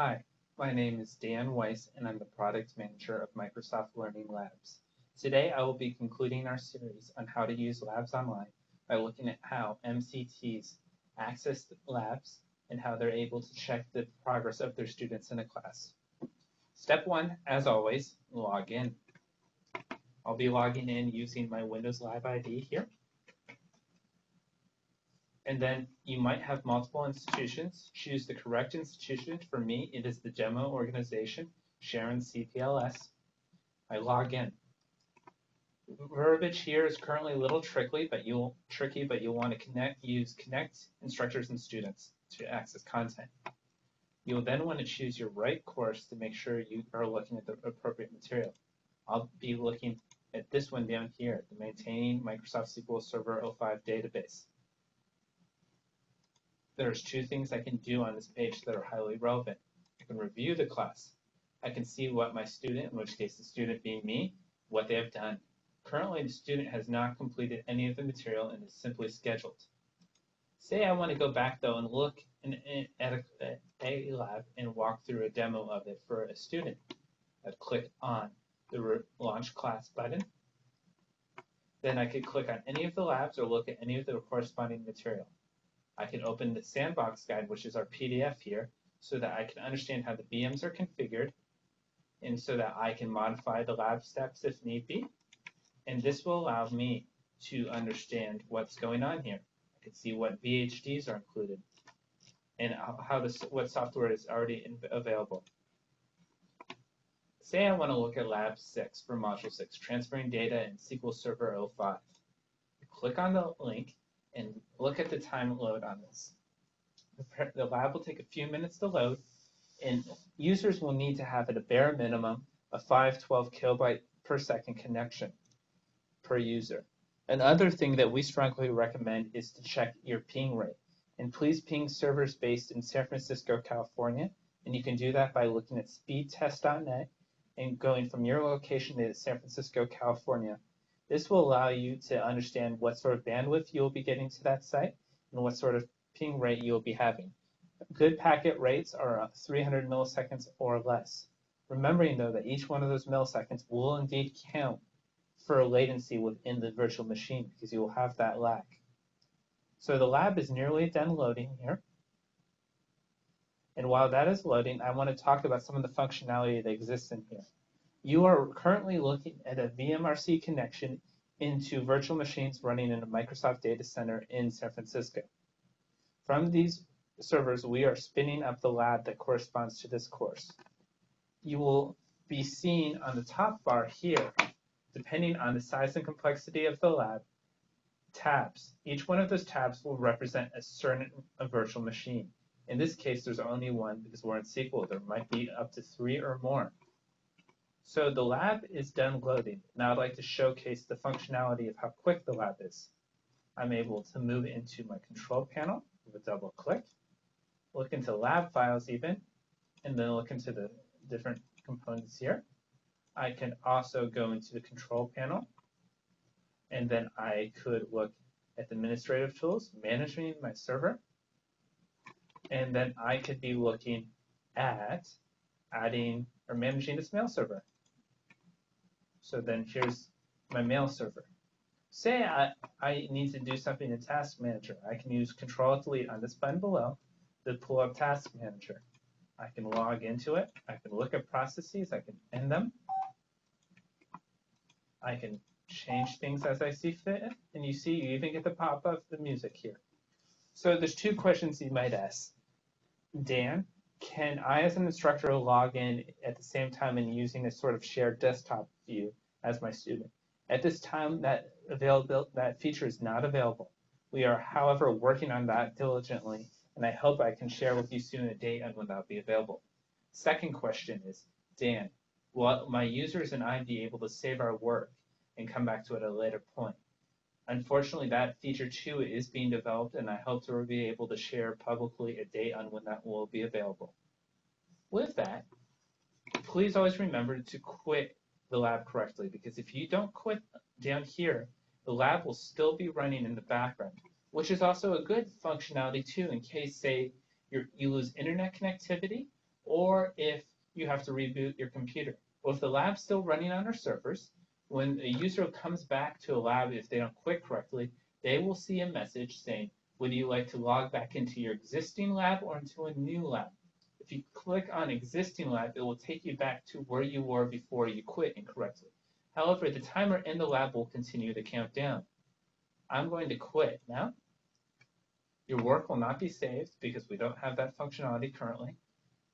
Hi, my name is Dan Weiss, and I'm the Product Manager of Microsoft Learning Labs. Today, I will be concluding our series on how to use Labs Online by looking at how MCTs access the labs and how they're able to check the progress of their students in a class. Step 1, as always, log in. I'll be logging in using my Windows Live ID here. And then you might have multiple institutions. Choose the correct institution. For me, it is the demo organization, Sharon CPLS. I log in. Verbiage here is currently a little tricky, but you'll want to use connect instructors and students to access content. You'll then want to choose your right course to make sure you are looking at the appropriate material. I'll be looking at this one down here, the Maintaining Microsoft SQL Server 05 database. There's two things I can do on this page that are highly relevant. I can review the class. I can see what my student, in which case the student being me, what they have done. Currently, the student has not completed any of the material and is simply scheduled. Say I want to go back though and look at a lab and walk through a demo of it for a student. I'd click on the Launch Class button. Then I could click on any of the labs or look at any of the corresponding material. I can open the Sandbox Guide, which is our PDF here, so that I can understand how the VMs are configured and so that I can modify the lab steps if need be. And this will allow me to understand what's going on here. I can see what VHDs are included and what software is already available. Say I want to look at Lab 6 for Module 6, Transferring Data in SQL Server 05. Click on the link and look at the time load on this. The lab will take a few minutes to load, and users will need to have at a bare minimum a 512 kilobyte per second connection per user. Another thing that we strongly recommend is to check your ping rate. And please ping servers based in San Francisco, California, and you can do that by looking at speedtest.net and going from your location to San Francisco, California. This will allow you to understand what sort of bandwidth you'll be getting to that site and what sort of ping rate you'll be having. Good packet rates are 300 milliseconds or less. Remembering though that each one of those milliseconds will indeed count for latency within the virtual machine because you will have that lag. So the lab is nearly done loading here. And while that is loading, I want to talk about some of the functionality that exists in here. You are currently looking at a VMRC connection into virtual machines running in a Microsoft data center in San Francisco. From these servers, we are spinning up the lab that corresponds to this course. You will be seeing on the top bar here, depending on the size and complexity of the lab, tabs. Each one of those tabs will represent a certain virtual machine. In this case, there's only one because we're in SQL. There might be up to 3 or more. So the lab is done loading. Now I'd like to showcase the functionality of how quick the lab is. I'm able to move into my control panel with a double click, look into lab files even, and then look into the different components here. I can also go into the control panel, and then I could look at the administrative tools, managing my server, and then I could be looking at adding or managing this mail server. So then here's my mail server. Say I need to do something in Task Manager. I can use Control-Delete on this button below to pull up Task Manager. I can log into it. I can look at processes. I can end them. I can change things as I see fit. And you see, you even get the pop of the music here. So there's two questions you might ask. Dan, can I as an instructor log in at the same time and using a sort of shared desktop view as my student? At this time, that feature is not available. We are, however, working on that diligently, and I hope I can share with you soon a date on when that will be available. Second question is, Dan, will my users and I be able to save our work and come back to it at a later point? Unfortunately, that feature too is being developed, and I hope to be able to share publicly a date on when that will be available. With that, please always remember to quit the lab correctly, because if you don't quit down here, the lab will still be running in the background, which is also a good functionality too in case, say, you lose internet connectivity or if you have to reboot your computer. Well, if the lab's still running on our servers, when a user comes back to a lab, if they don't quit correctly, they will see a message saying, would you like to log back into your existing lab or into a new lab? If you click on existing lab, it will take you back to where you were before you quit incorrectly. However, the timer in the lab will continue to count down. I'm going to quit now. Your work will not be saved because we don't have that functionality currently.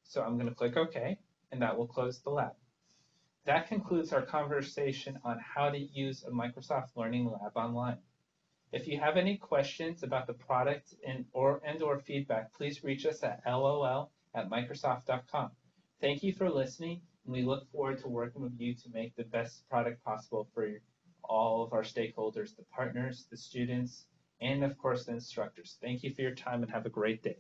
So I'm going to click OK, and that will close the lab. That concludes our conversation on how to use a Microsoft Learning Lab online. If you have any questions about the product or feedback, please reach us at lol@microsoft.com. Thank you for listening, and we look forward to working with you to make the best product possible for all of our stakeholders, the partners, the students, and of course the instructors. Thank you for your time and have a great day.